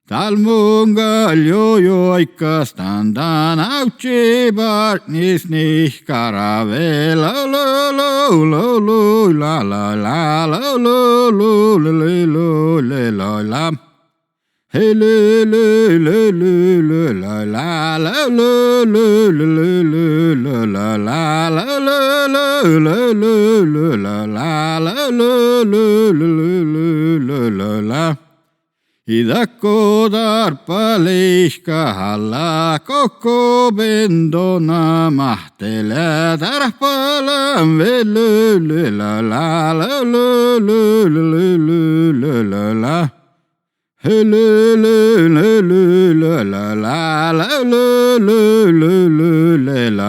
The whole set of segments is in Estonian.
Talmungaljojoikka standan autsibar nisnih karave la la la la la la la la la la la la. Hey le le le le le la la la la la la la la la la la la la la la. Idakko tarpaleishka halla kokko bendona mahtele tarpalan vele la la la la la la la. Hey le le le le la la la la la la la la la la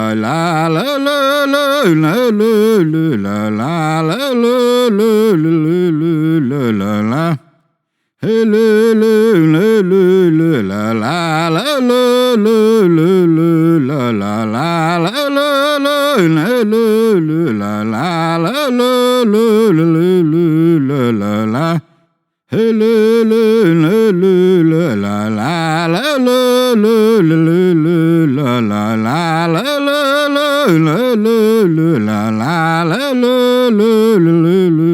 la la. Hey le le le le la la la la la la la la la la. Hey le le le le la la la la la la la la la